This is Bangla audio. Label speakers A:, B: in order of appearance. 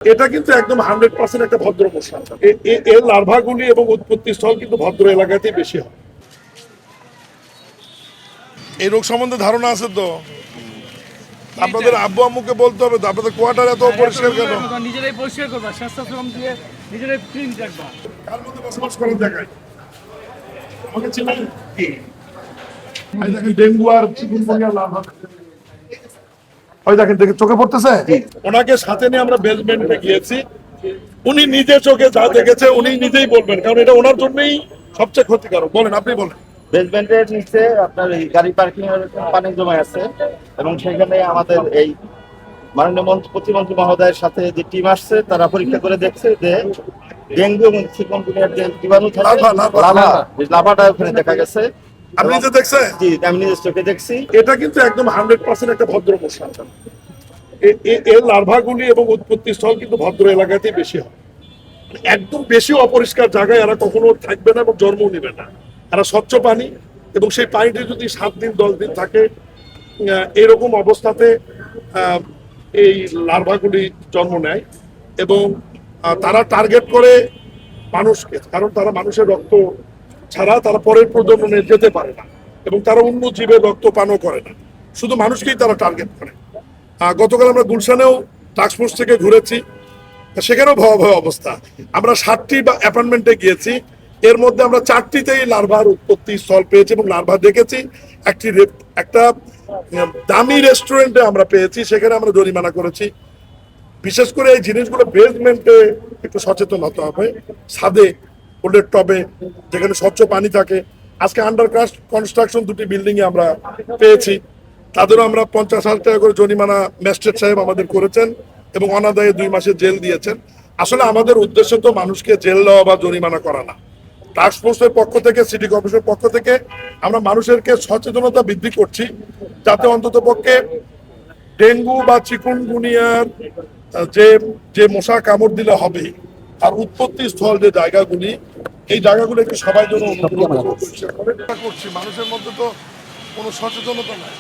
A: এটা কিন্তু একদম 100% একটা ভদ্র মশা। এর লার্ভাগুলি এবং উৎপত্তি স্থল কিন্তু ভদ্র এলাকাতেই বেশি হয়। এই রোগ সম্বন্ধে ধারণা আছে তো? আপনাদের আব্বু আম্মুকে বলতে হবে তো, আপনাদের কোয়ার্টার এত পরিষ্কার কেন?
B: নিজেরাই পরিষ্কার করবা, স্বাস্থ্যশ্রম দিয়ে নিজেরাই ক্লিন রাখবা।
A: কার মধ্যে বসবাস করেন দেখায় আমাকে চিনেন কি? এই দেখেন ডেঙ্গু আর চিকুনগুনিয়া লার্ভা। ওই দেখেন দেখে চোখে পড়তেছে। ওনাকে সাথে নিয়ে আমরা বেসমেন্টে গিয়েছি। উনি নিজে চোখে যা দেখেছে উনি নিজেই বলবেন, কারণ এটা ওনার জন্যই সবচেয়ে ক্ষতিকারক। বলেন, আপনি বলেন।
C: বেসমেন্টের নিচে আপনার এই গাড়ি পার্কিং এর পানি জমা আছে এবং সেখানে আমাদের এই মাননীয় প্রতিমন্ত্রী মহোদয়ের সাথে যে টিম আসছে তারা পরীক্ষা করে দেখছে যে ডেঙ্গু এবং চিকুনগুনিয়ার যে জীবাণু থাকে লার্ভাটা ওখানে দেখা গেছে।
A: আপনি নিজে দেখছেন?
C: জি, আমি নিজের চোখে দেখছি।
A: এটা কিন্তু একদম 100% একটা ভদ্র মশা। এর লার্ভাগুলি এবং উৎপত্তি স্থল কিন্তু ভদ্র এলাকাতেই বেশি হয়। একদম বেশি অপরিষ্কার জায়গায় এরা কখনো থাকবে না এবং জন্ম নেবে না। এরা স্বচ্ছ পানি এবং সেই পানিটি যদি 7 দিন 10 দিন থাকে, এরকম অবস্থাতে এই লার্ভাগুলি জন্ম নেয় এবং তারা টার্গেট করে মানুষকে, কারণ তারা মানুষের রক্ত ছাড়া তারা পরের প্রজন্মে যেতে পারে না এবং তারা অন্য জীবের রক্ত পানও করে না, শুধু মানুষকেই তারা টার্গেট করে। গতকাল আমরা গুলশানেও টাস্কফোর্স থেকে ঘুরেছি, সেখানেও ভয়াবহ অবস্থা। আমরা 7টি অ্যাপার্টমেন্টে গিয়েছি, এর মধ্যে আমরা 4টিতেই লার্ভার উৎপত্তি স্থল পেয়েছি এবং লার্ভা দেখেছি। একটা দামি রেস্টুরেন্টে আমরা পেয়েছি, সেখানে আমরা জরিমানা করেছি। বিশেষ করে এই জিনিসগুলো বেসমেন্টে একটু সচেতন হতে হবে। ছাদে, ওল্ডের টবে, যেখানে স্বচ্ছ পানি থাকে। আজকে আন্ডার কনস্ট্রাকশন 2টি বিল্ডিং এ আমরা পেয়েছি, তাদেরও আমরা 50,000 টাকা করে জরিমানা ম্যাজিস্ট্রেট সাহেব আমাদের করেছেন এবং অনাদায়ে 2 মাসের জেল দিয়েছেন। আসলে আমাদের উদ্দেশ্য তো মানুষকে জেল দেওয়া বা জরিমানা করা না। টাস্কফোর্সের পক্ষ থেকে, সিটি কর্পোরেশনের পক্ষ থেকে আমরা মানুষেরকে সচেতনতা বৃদ্ধি করছি, যাতে অন্তত পক্ষে ডেঙ্গু বা চিকুনগুনিয়ার যে মশা কামড় দিলে হবে আর উৎপত্তি স্থল যে জায়গাগুলি, এই জায়গাগুলো একটু সবাই জন্য অনুগ্রহ করে পরিষ্কার করে করছি। মানুষের মধ্যে তো কোনো সচেতনতা নাই।